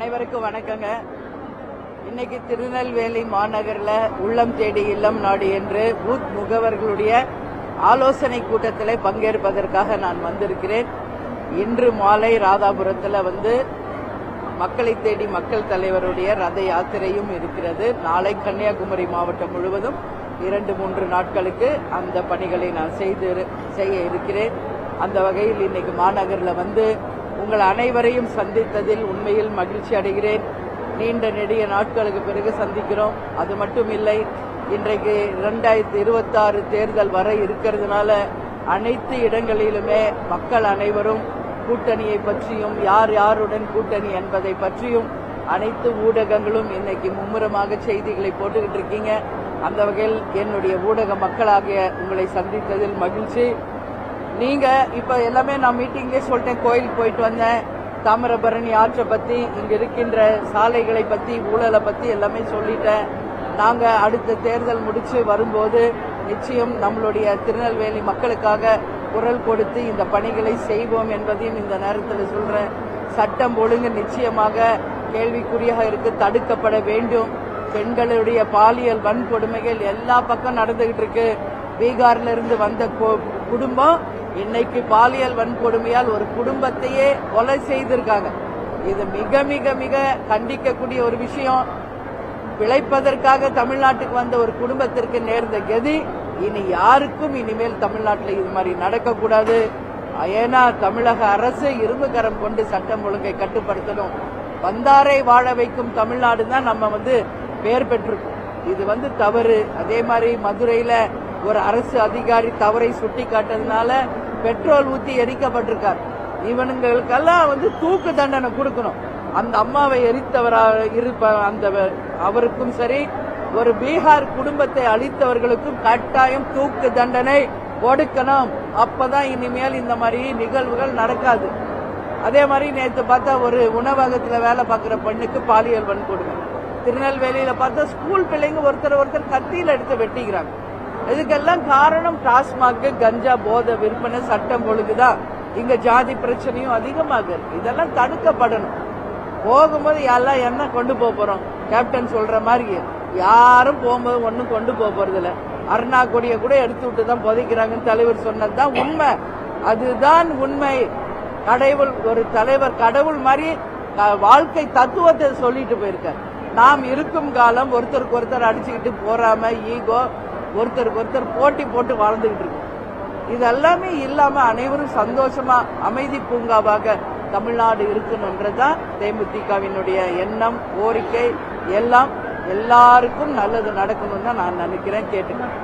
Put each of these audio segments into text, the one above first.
அனைவருக்கும் வணக்கங்க. இன்னைக்கு திருநெல்வேலி மாநகரில் உள்ளம் தேடி இல்லம் நாடு என்று பூத் முகவர்களுடைய ஆலோசனை கூட்டத்தில் பங்கேற்பதற்காக நான் வந்திருக்கிறேன். இன்று மாலை ராதாபுரத்தில் மக்களை தேடி மக்கள் தலைவருடைய ரத யாத்திரையும் இருக்கிறது. நாளை கன்னியாகுமரி மாவட்டம் முழுவதும் 2-3 நாட்களுக்கு அந்த பணிகளை நான் செய்ய இருக்கிறேன். அந்த வகையில் இன்னைக்கு மாநகரில் உங்கள் அனைவரையும் சந்தித்ததில் உண்மையில் மகிழ்ச்சி அடைகிறேன். நீண்ட நெடிய நாட்களுக்கு பிறகு சந்திக்கிறோம். அது மட்டும் இல்லை, இன்றைக்கு 2026 தேர்தல் வர இருக்கிறதுனால அனைத்து இடங்களிலுமே மக்கள் அனைவரும் கூட்டணியை பற்றியும் யார் யாருடன் கூட்டணி என்பதை பற்றியும் அனைத்து ஊடகங்களும் இன்னைக்கு மும்முரமாக செய்திகளை போட்டுக்கிட்டு இருக்கீங்க. அந்த வகையில் என்னுடைய ஊடக மக்களாகிய உங்களை சந்தித்ததில் மகிழ்ச்சி. நீங்க இப்ப எல்லாமே நான் மீட்டிங்கே சொல்லிட்டேன். கோயிலுக்கு போயிட்டு வந்தேன், தாமிரபரணி ஆற்றை பத்தி, இங்க இருக்கின்ற சாலைகளை பத்தி, ஊழலை பத்தி எல்லாமே சொல்லிட்டேன். நாங்க அடுத்த தேர்தல் முடிச்சு வரும்போது நிச்சயம் நம்மளுடைய திருநெல்வேலி மக்களுக்காக குரல் கொடுத்து இந்த பணிகளை செய்வோம் என்பதையும் இந்த நேரத்தில் சொல்றேன். சட்டம் ஒழுங்கு நிச்சயமாக கேள்விக்குறியாக இருக்கு, தடுக்கப்பட வேண்டும். பெண்களுடைய பாலியல் வன்கொடுமைகள் எல்லா பக்கம் நடந்துகிட்டு இருக்கு. பீகார்ல இருந்து வந்த குடும்பம் இன்னைக்கு பாலியல் வன்கொடுமையால் ஒரு குடும்பத்தையே கொலை செய்திருக்காங்க. இது மிக மிக மிக கண்டிக்கக்கூடிய ஒரு விஷயம். பிழைப்பதற்காக தமிழ்நாட்டுக்கு வந்த ஒரு குடும்பத்திற்கு நேர்ந்த கதி இனி யாருக்கும் இனிமேல் தமிழ்நாட்டில் இது மாதிரி நடக்கக்கூடாது. ஏன்னா தமிழக அரசு இரும்பு கரம் கொண்டு சட்டம் ஒழுங்கை கட்டுப்படுத்தணும். வந்தாரை வாழ வைக்கும் தமிழ்நாடு தான் நம்ம பெயர் பெற்றிருக்கோம். இது தவறு. அதே மாதிரி மதுரையில ஒரு அரசு அதிகாரி தவறை சுட்டி காட்டதுனால பெட்ரோல் ஊத்தி எரிக்கப்பட்டிருக்கார். இவனுங்களுக்கெல்லாம் தூக்கு தண்டனை கொடுக்கணும். அந்த அம்மாவை எரித்தவராக அவருக்கும் சரி, ஒரு பீகார் குடும்பத்தை அழித்தவர்களுக்கும் கட்டாயம் தூக்கு தண்டனை கொடுக்கணும். அப்பதான் இனிமேல் இந்த மாதிரி நிகழ்வுகள் நடக்காது. அதே மாதிரி நேற்று பார்த்தா ஒரு உணவகத்தில் வேலை பார்க்கிற பெண்ணுக்கு பாலியல் வன்கொடுமை. திருநெல்வேலியில பார்த்தா ஸ்கூல் பிள்ளைங்க ஒருத்தர் கத்தியில எடுத்து வெட்டிக்கிறாங்க. இதுக்கெல்லாம் காரணம் டாஸ்மாக், கஞ்சா போதை விற்பனை, சட்டம் ஒழுங்குதான். இங்க ஜாதி பிரச்சனையும் அதிகமாக இருக்கு. இதெல்லாம் தடுக்கப்படணும். போகும்போது எல்லாம் என்ன கொண்டு போறோம்? கேப்டன் சொல்ற மாதிரி யாரும் போகும்போது ஒன்னும் கொண்டு போறது இல்ல. அருணா கொடியை கூட எடுத்து விட்டு தான் புதைக்கிறாங்கன்னு தலைவர் சொன்னதுதான் உண்மை. அதுதான் உண்மை. ஒரு தலைவர் கடவுள் மாதிரி வாழ்க்கை தத்துவத்தை சொல்லிட்டு போயிருக்கார். நாம் இருக்கும் காலம் ஒருத்தருக்கு ஒருத்தர் அடிச்சுக்கிட்டு போறாம ஈகோ, ஒருத்தருக்கு ஒருத்தர் போட்டி போட்டு வாழ்ந்துகிட்டு இருக்கு. இதெல்லாமே இல்லாம அனைவரும் சந்தோஷமா அமைதி பூங்காவாக தமிழ்நாடு இருக்கணும்ன்றதுதான் தேமுதிகவினுடைய எண்ணம், கோரிக்கை. எல்லாம் எல்லாருக்கும் நல்லது நடக்கணும்னு தான் நான் நினைக்கிறேன். கேட்டுக்கிறேன்.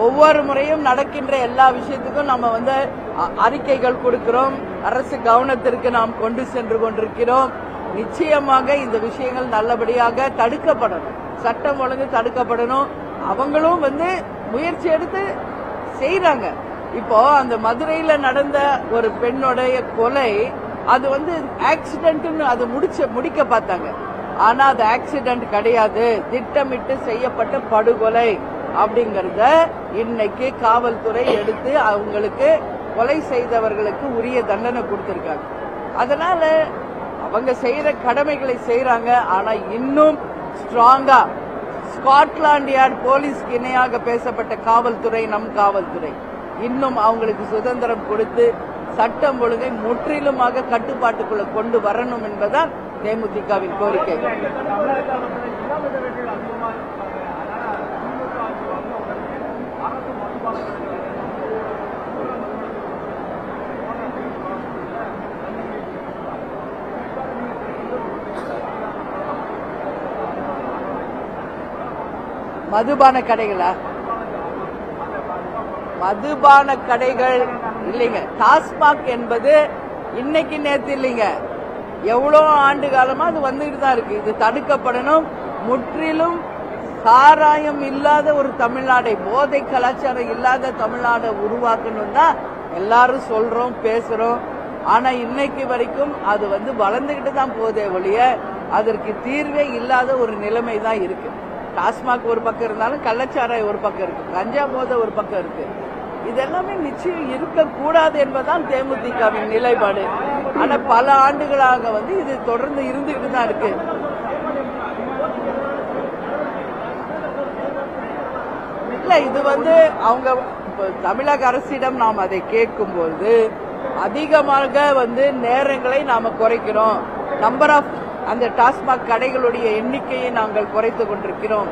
ஒவ்வொரு முறையும் நடக்கின்ற எல்லா விஷயத்துக்கும் நம்ம அறிக்கைகள் கொடுக்கிறோம். அரசு கவனத்திற்கு நாம் கொண்டு சென்று கொண்டிருக்கிறோம். நிச்சயமாக இந்த விஷயங்கள் நல்லபடியாக தடுக்கப்படணும். சட்டம் ஒழுங்கு தடுக்கப்படணும். அவங்களும் முயற்சி எடுத்து செய்யறாங்க. இப்போ அந்த மதுரையில நடந்த ஒரு பெண்ணுடைய கொலை, அது ஆக்சிடென்ட்னு அது முடிக்க பார்த்தாங்க. ஆனா அது ஆக்சிடென்ட் கிடையாது, திட்டமிட்டு செய்யப்பட்ட படுகொலை அப்படிங்கறத இன்னைக்கு காவல்துறை எடுத்து அவங்களுக்கு கொலை செய்தவர்களுக்கு உரிய தண்டனை கொடுத்திருக்காங்க. அதனால அவங்க செய்யற கடமைகளை செய்யறாங்க. ஆனா இன்னும் ஸ்ட்ராங்கா ஸ்காட்லாந்து யார்ட் போலீஸ்க்கு இணையாக பேசப்பட்ட காவல்துறை நம் காவல்துறை இன்னும் அவங்களுக்கு சுதந்திரம் கொடுத்து சட்டம் ஒழுங்கை முற்றிலுமாக கட்டுப்பாட்டுக்குள்ள கொண்டு வரணும் என்பதுதான் தேமுதிகவின் கோரிக்கை. மதுபான கடைகளா? மதுபான கடைகள் இல்லைங்க. டாஸ்மாக் என்பது இன்னைக்கு நேற்று இல்லைங்க, எவ்வளவு ஆண்டு காலமா அது வந்துட்டு தான் இருக்கு. இது தடுக்கப்படணும். முற்றிலும் சாராயம் இல்லாத ஒரு தமிழ்நாடை, போதை கலாச்சாரம் இல்லாத தமிழ்நாடை உருவாக்கணும் தான் எல்லாரும் சொல்றோம், பேசுறோம். ஆனா இன்னைக்கு வரைக்கும் அது வளர்ந்துகிட்டு தான் போதே ஒழிய அதற்கு தீர்வே இல்லாத ஒரு நிலைமை தான் இருக்கு. டாஸ்மாக் ஒரு பக்கம் இருந்தாலும் கள்ளச்சாராய் ஒரு பக்கம் இருக்கு, கஞ்சா போதை ஒரு பக்கம் இருக்கு. இதெல்லாமே நிச்சயம் இருக்கக்கூடாது என்பதுதான் தேமுதிகவின் நிலைப்பாடு. ஆனா பல ஆண்டுகளாக இது தொடர்ந்து இருந்துகிட்டு தான் இருக்கு. இல்ல இது அவங்க தமிழக அரசிடம் நாம் அதை கேட்கும்போது அதிகமாக நேரங்களை நாம குறைக்கிறோம், நம்பர் ஆஃப் அந்த டாஸ்மாக் கடைகளுடைய எண்ணிக்கையை நாங்கள் குறைத்து கொண்டிருக்கிறோம்,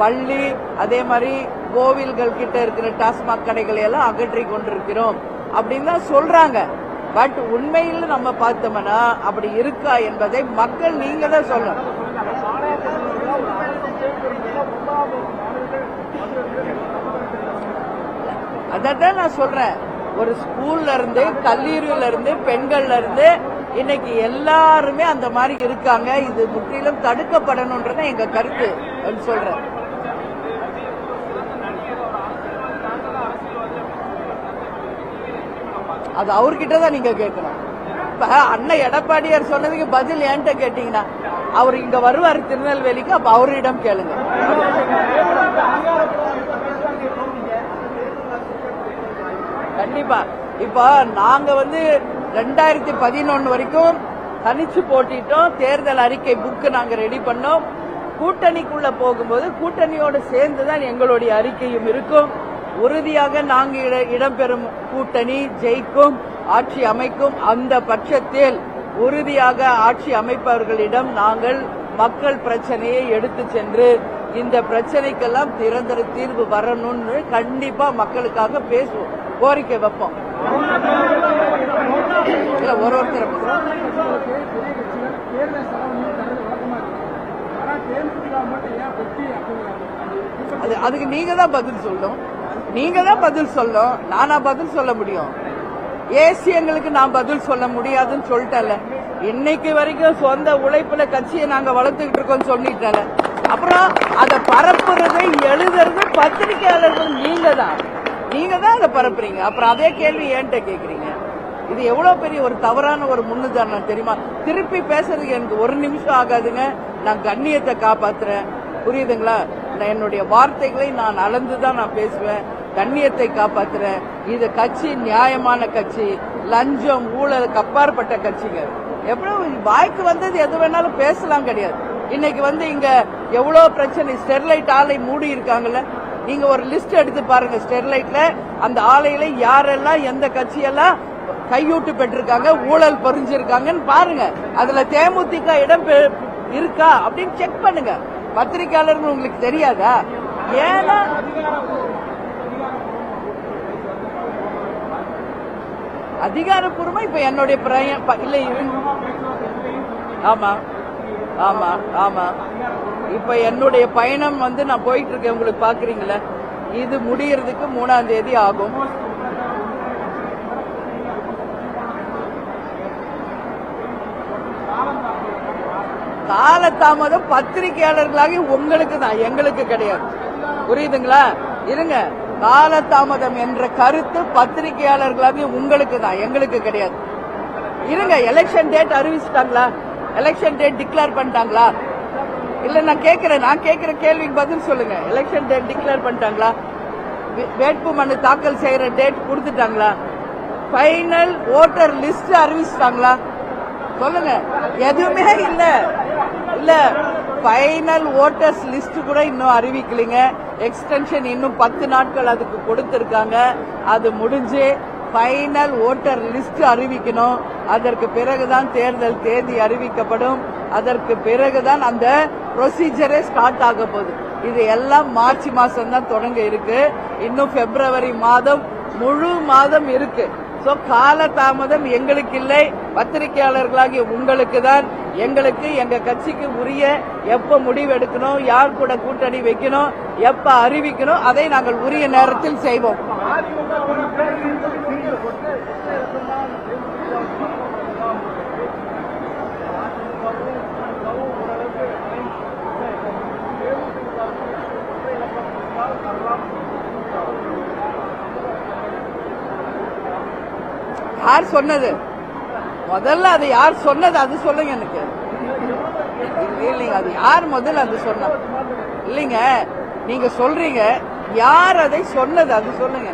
பள்ளி அதே மாதிரி கோவில்கள் கிட்ட இருக்கிற டாஸ்மாக் கடைகளை எல்லாம் அகற்றி கொண்டிருக்கிறோம் அப்படின்னு தான் சொல்றாங்க. பட் உண்மையில் நம்ம பார்த்தோம்னா அப்படி இருக்கா என்பதை மக்கள் நீங்க தான் சொல்லணும். அதான் நான் சொல்றேன், ஒரு ஸ்கூல்ல இருந்து கல்லூரியில இருந்து பெண்கள்ல இருந்து இன்னைக்கு எல்லாருமே அந்த மாதிரி இருக்காங்க. இது முற்றிலும் தடுக்கப்படணும்ன்றத எங்க கருத்து சொல்றேன். அது அவர்கிட்ட தான் நீங்க கேட்கணும். இப்ப அண்ணன் எடப்பாடியார் சொன்னதுக்கு பதில் ஏன்ட்ட கேட்டீங்கன்னா, அவர் இங்க வருவார் திருநெல்வேலிக்கு, அப்ப அவரிடம் கேளுங்க. கண்டிப்பா. இப்ப நாங்க 2011 வரைக்கும் தனிச்சு போட்டிட்டோம். தேர்தல் அறிக்கை புக்கு நாங்க ரெடி பண்ணோம். கூட்டணிக்குள்ள போகும்போது கூட்டணியோடு சேர்ந்துதான் எங்களுடைய அறிக்கையும் இருக்கும். உறுதியாக நாங்கள் இடம்பெறும் கூட்டணி ஜெயிக்கும், ஆட்சி அமைக்கும். அந்த பட்சத்தில் உறுதியாக ஆட்சி அமைப்பவர்களிடம் நாங்கள் மக்கள் பிரச்சனையை எடுத்து சென்று இந்த பிரச்சனைக்கெல்லாம் நிரந்தர தீர்வு வரணும்னு கண்டிப்பா மக்களுக்காக பேசுவோம், கோரிக்கை வைப்போம். ஒருத்தர் அதுக்கு நீங்க தான் பதில் சொல்லணும். நீங்க தான் பதில் சொல்லணும், நானா பதில் சொல்ல முடியும்? ஏசியங்களுக்கு நான் பதில் சொல்ல முடியாதுன்னு சொல்லிட்டேன்ல. இன்னைக்கு வரைக்கும் சொந்த உழைப்புல கட்சியை நாங்க வளர்த்துக்கிட்டு இருக்கோம் சொல்லிட்டேன்ல. அப்புறம் அதை பரப்புறது எழுதுறது பத்திரிகையாளர்கள் நீங்க தான் அதை பரப்புறீங்க. அப்புறம் அதே கேள்வி ஏன்ட்ட கேக்குறீங்க? இது எவ்வளவு பெரிய ஒரு தவறான ஒரு முன்னுதாரணம் தெரியுமா? திருப்பி பேசுறதுக்கு எனக்கு ஒரு நிமிஷம் ஆகாதுங்க. நான் கண்ணியத்தை காப்பாத்துறேன், புரியுதுங்களா? என்னுடைய வார்த்தைகளை நான் அளந்துதான் நான் பேசுவேன். கண்ணியத்தை காப்பாத்துறேன். இது கட்சி நியாயமான கட்சி, லஞ்சம் ஊழலுக்கு அப்பாற்பட்ட கட்சிங்க. எவ்வளவு வாய்க்கு வந்தது எது வேணாலும் பேசலாம் கிடையாது. இன்னைக்கு இங்க எவ்வளவு பிரச்சனை. ஸ்டெர்லைட் ஆலை மூடி இருக்காங்கல்ல, நீங்க ஒரு லிஸ்ட் எடுத்து பாருங்க. ஸ்டெர்லைட்ல அந்த ஆலையில யாரெல்லாம் எந்த கட்சியெல்லாம் கையூட்டு பெற்றிருக்காங்க, ஊழல் பொறிஞ்சிருக்காங்கன்னு பாருங்க. அதுல தேமுதிக இடம் இருக்கா அப்படின்னு செக் பண்ணுங்க. பத்திரிகையாளர்கள் உங்களுக்கு தெரியாதா? ஏன்னா அதிகாரப்பூர்வமா இப்ப என்னுடைய இல்ல. ஆமா ஆமா ஆமா இப்ப என்னுடைய பயணம் நான் போயிட்டு இருக்கேன். உங்களுக்கு பாக்குறீங்களா? இது முடியறதுக்கு 3ஆம் தேதி ஆகும். காலதாமதம் பத்திரிகையாளர்களாகி உங்களுக்கு தான், எங்களுக்கு கிடையாது. புரியுதுங்களா? இருங்க. காலதாமதம் என்ற கருத்து பத்திரிகையாளர்களாகி உங்களுக்கு தான், எங்களுக்கு கிடையாது. இருங்க. எலெக்ஷன் டேட் அறிவிச்சிட்டாங்களா? எலெக்ஷன் டேட் டிக்ளேர் பண்ணிட்டாங்களா? இல்ல நான் கேட்கிற கேள்விக்கு பதில் சொல்லுங்க. எலெக்ஷன் டேட் டிக்ளேர் பண்ணிட்டாங்களா? வேட்பு மனு தாக்கல் செய்யற டேட் கொடுத்துட்டாங்களா? ஃபைனல் ஓட்டர் லிஸ்ட் அறிவிச்சிட்டாங்களா? சொல்லுங்க. எதுவுமே இல்ல. ஃபைனல் ஓட்டர்ஸ் லிஸ்ட் கூட இன்னும் அறிவிக்கலைங்க. எக்ஸ்டென்ஷன் இன்னும் 10 நாட்கள் அதுக்கு கொடுத்திருக்காங்க. அது முடிஞ்சு ஃபைனல் ஓட்டர் லிஸ்ட் அறிவிக்கணும். அதற்கு பிறகுதான் தேர்தல் தேதி அறிவிக்கப்படும். அதற்கு பிறகுதான் அந்த ப்ரொசீஜரே ஸ்டார்ட் ஆக போகுது. இது எல்லாம் மார்ச் மாசம் தான் தொடங்க இருக்கு. இன்னும் பிப்ரவரி மாதம் முழு மாதம் இருக்கு. சோ காலதாமதம் எங்களுக்கு இல்லை, பத்திரிகையாளர்களாகிய உங்களுக்கு தான். எங்களுக்கு எங்க கட்சிக்கு உரிய எப்ப முடிவு எடுக்கணும், யார் கூட கூட்டணி வைக்கணும், எப்ப அறிவிக்கணும், அதை நாங்கள் உரிய நேரத்தில் செய்வோம். யார் சொன்னது? முதல்ல அது யார் சொன்னது அது சொல்லுங்க எனக்கு. இல்லைங்க, அது யார் முதல்ல அது சொன்ன? இல்லைங்க, நீங்க சொல்றீங்க, யார் அதை சொன்னது அது சொல்லுங்க.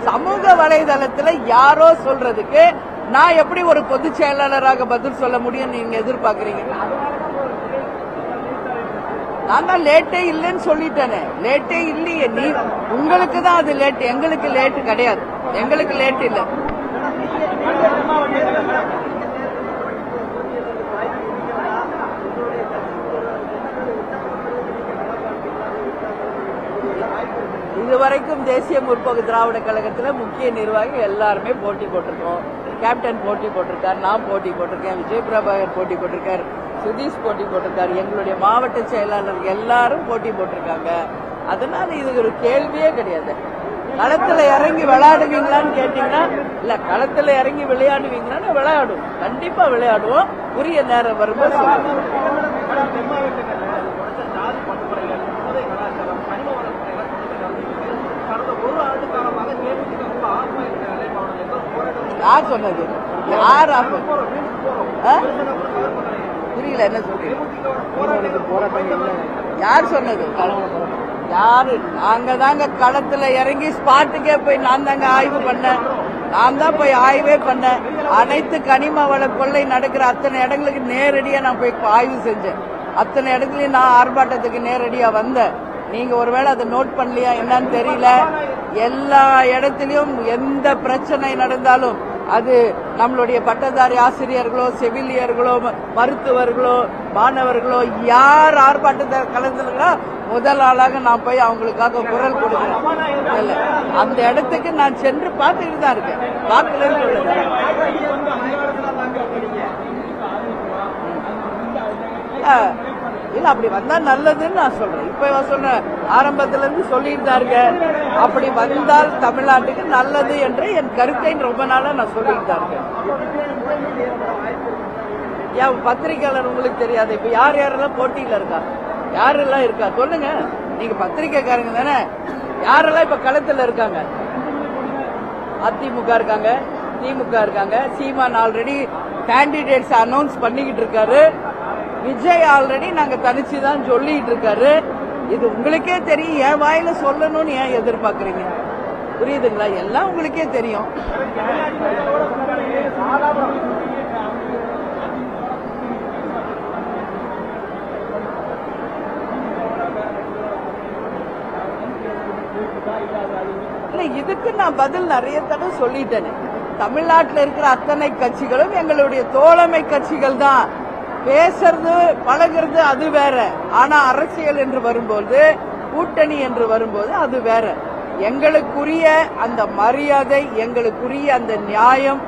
சமூக வலைதளத்துல யாரோ சொல்றதுக்கு நான் எப்படி ஒரு பொதுச் செயலாளராக பதில் சொல்ல முடியும் நீங்க எதிர்பார்க்கறீங்க? நான் தான் லேட்டே இல்லைன்னு சொல்லிட்டேனே. லேட்டே இல்லையே, நீ உங்களுக்கு தான் அது லேட், எங்களுக்கு லேட்டு கிடையாது. எங்களுக்கு லேட் இல்லை. இதுவரைக்கும் தேசிய முற்போக்கு திராவிட கழகத்தில் முக்கிய நிர்வாகிகள் எல்லாருமே போட்டி போட்டிருக்கோம். கேப்டன் போட்டி போட்டிருக்கார், நான் போட்டி போட்டிருக்கேன், விஜய் பிரபாகர் போட்டி போட்டிருக்கார், சுதீஷ் போட்டி போட்டிருக்காரு, எங்களுடைய மாவட்ட செயலாளர்கள் எல்லாரும் போட்டி போட்டிருக்காங்க. அதனால இது ஒரு கேள்வியே கிடையாது. களத்துல இறங்கி விளையாடுவீங்களான்னு கேட்டீங்கன்னா, இல்ல களத்துல இறங்கி விளையாடுவீங்களான்னு விளையாடுவோம், கண்டிப்பா விளையாடுவோம். உரிய நேரம் வரும்போது யார் சொன்னது? யார் புரியல, என்ன சொல்றீங்க? யார் சொன்னது? யாரு? நாங்க தாங்க களத்துல இறங்கி ஸ்பாட்டுக்கே போய் நான் தாங்க ஆய்வு பண்ணேன். நான் தான் போய் ஆய்வே பண்ணேன். அனைத்து கனிம வள கொள்ளை நடக்கிற அத்தனை இடங்களுக்கு நேரடியா நான் போய் ஆய்வு செஞ்சேன். அத்தனை இடத்துலயும் நான் ஆர்ப்பாட்டத்துக்கு நேரடியா வந்தேன். நீங்க ஒருவேளை அதை நோட் பண்ணலையா என்னன்னு தெரியல. எல்லா இடத்திலும் எந்த பிரச்சனை நடந்தாலும் அது நம்மளுடைய பட்டதாரி ஆசிரியர்களோ, செவிலியர்களோ, மருத்துவர்களோ, மாணவர்களோ யார் ஆர்ப்பாட்டத்தை கலந்துங்களோ முதல் ஆளாக நான் போய் அவங்களுக்காக குரல் கொடுக்கிறேன். அந்த இடத்துக்கு நான் சென்று பார்த்துக்கிட்டு தான் இருக்கேன். பார்க்கலன்னு சொல்லுங்க. இல்ல, அப்படி வந்தா நல்லதுன்னு நான் சொல்றேன். இப்ப சொல்றேன், ஆரம்பத்துல இருந்து சொல்லிட்டு தான் இருக்கேன். அப்படி வந்தால் தமிழ்நாட்டுக்கு நல்லது என்று என் கருத்தை ரொம்ப நாளா நான் சொல்லிட்டு தான் இருக்கேன். ஏன் பத்திரிகையாளர் உங்களுக்கு தெரியாது? இப்ப யார் யாரெல்லாம் போட்டியில இருக்கா, யாரெல்லாம் இருக்கா சொல்லுங்க. நீங்க பத்திரிகைக்காரங்க தானே. யாரெல்லாம் இப்ப களத்துல இருக்காங்க? அதிமுக இருக்காங்க, திமுக இருக்காங்க. சீமான் ஆல்ரெடி கேண்டிடேட்ஸ் அனௌன்ஸ் பண்ணிக்கிட்டு இருக்காரு. விஜய் ஆல்ரெடி நாங்க தனிச்சுதான் சொல்லிட்டு இருக்காரு. இது உங்களுக்கே தெரியும். என் வாயில சொல்லணும்னு ஏன் எதிர்பார்க்கறீங்க? புரியுதுங்களா? எல்லாம் உங்களுக்கே தெரியும். இல்ல, இதுக்கு நான் பதில் நிறைய தடவை சொல்லிட்டேன். தமிழ்நாட்டில் இருக்கிற அத்தனை கட்சிகளும் எங்களுடைய தோழமை கட்சிகள் தான். பேசுறது பழகிறது அது வேற. ஆனா அரசியல் என்று வரும்போது, கூட்டணி என்று வரும்போது அது வேற. எங்களுக்குரிய அந்த மரியாதை, எங்களுக்குரிய அந்த நியாயம்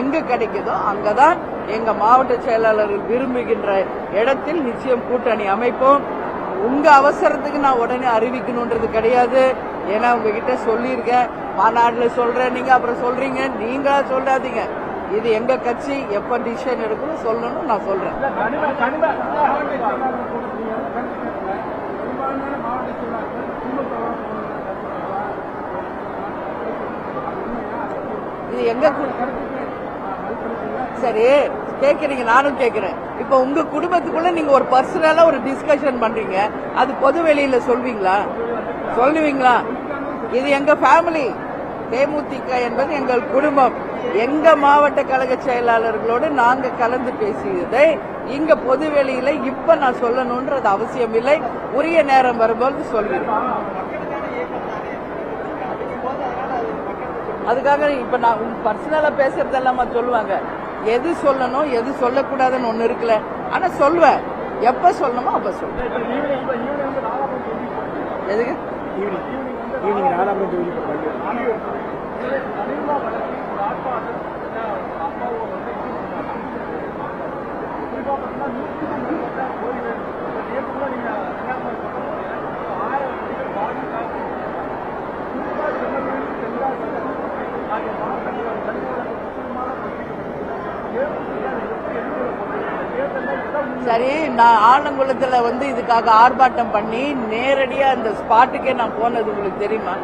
எங்க கிடைக்குதோ அங்கதான் எங்க மாவட்ட செயலாளர்கள் விரும்புகின்ற இடத்தில் நிச்சயம் கூட்டணி அமைப்போம். உங்க அவசரத்துக்கு நான் உடனே அறிவிக்கணும்ன்றது கிடையாது. ஏன்னா உங்ககிட்ட சொல்லியிருக்கேன், மாநாடுல சொல்றேன், நீங்க அப்புறம் சொல்றீங்க. நீங்க சொல்லாதீங்க. இது எங்க கட்சி எப்ப டிசிஷன் எடுக்கணும் சொல்லணும், நான் சொல்றேன். இது எங்க சரி கேக்குறீங்க, நானும் கேக்குறேன். இப்ப உங்க குடும்பத்துக்குள்ள நீங்க ஒரு பர்சனலா ஒரு டிஸ்கஷன் பண்றீங்க, அது பொது வெளியில சொல்லுவீங்களா? இது எங்க ஃபேமிலி. தேமுதிக என்பது எங்கள் குடும்பம். எங்க மாவட்ட கழக செயலாளர்களோடு நாங்க கலந்து பேசியதை இங்க பொது வெளியில இப்ப நான் சொல்லணும்ன்றது அவசியம் இல்லை. உரிய நேரம் வரும்போது சொல்லுவேன். அதுக்காக இப்ப நான் பர்சனலா பேசுறதெல்லாம் சொல்லுவாங்க. எது சொல்லணும் எது சொல்லக்கூடாதுன்னு ஒண்ணு இருக்குல்ல. ஆனா சொல்லுவேன், எப்ப சொல்லணுமோ அப்ப சொல்லுவேன். எதுக்கு சரி, நான் ஆலங்குளத்துல இதுக்காக ஆர்ப்பாட்டம் பண்ணி நேரடியா அந்த ஸ்பாட்டுக்கே நான் போனது உங்களுக்கு தெரியுமா?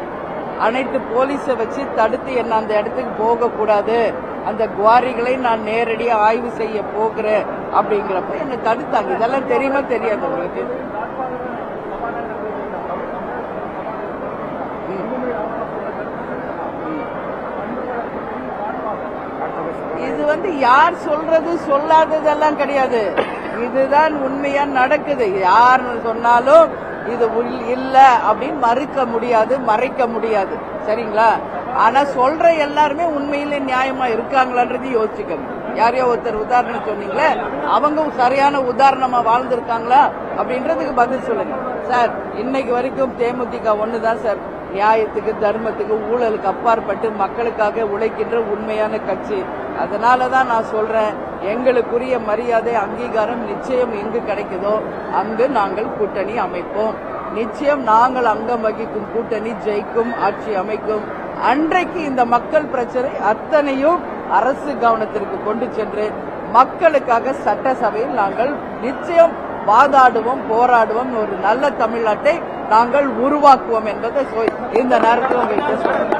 அனைத்து போலீஸை வச்சு தடுத்து என்ன அந்த இடத்துக்கு போக கூடாது, அந்த குவாரிகளை நான் நேரடியா ஆய்வு செய்ய போகிறேன் அப்படிங்கிறப்ப என்ன தடுத்தாங்க. இதெல்லாம் தெரியுமா தெரியாது உங்களுக்கு? யார் சொல்றது சொல்லாததெல்லாம் கிடையாது. இதுதான் உண்மையா நடக்குது. யார் சொன்னாலும் இது இல்ல அப்படின்னு மறுக்க முடியாது, மறைக்க முடியாது. சரிங்களா? ஆனா சொல்ற எல்லாருமே உண்மையிலே நியாயமா இருக்காங்களான்றது யோசிச்சுக்கணும். யாரையோ ஒருத்தர் உதாரணம் சொன்னீங்களே, அவங்க சரியான உதாரணமா வாழ்ந்திருக்காங்களா அப்படின்றதுக்கு பதில் சொல்லுங்க சார். இன்னைக்கு வரைக்கும் தேமுதிக ஒண்ணுதான் சார் நியாயத்துக்கு, தர்மத்துக்கு, ஊழலுக்கு அப்பாற்பட்டு மக்களுக்காக உழைக்கின்ற உண்மையான கட்சி. அதனாலதான் நான் சொல்றேன், எங்களுக்குரிய மரியாதை, அங்கீகாரம் நிச்சயம் எங்கு கிடைக்குதோ அங்கு நாங்கள் கூட்டணி அமைப்போம். நிச்சயம் நாங்கள் அங்கம் வகிக்கும் கூட்டணி ஜெயிக்கும், ஆட்சி அமைக்கும். அன்றைக்கு இந்த மக்கள் பிரச்சனை அத்தனையும் அரசு கவனத்திற்கு கொண்டு சென்று மக்களுக்காக சட்டசபையில் நாங்கள் நிச்சயம் வாதாடுவோம், போராடுவோம். ஒரு நல்ல தமிழ்நாட்டை நாங்கள் உருவாக்குவோம் என்பதை இந்த நேரத்தில் உங்களுக்கு சொல்றேன்.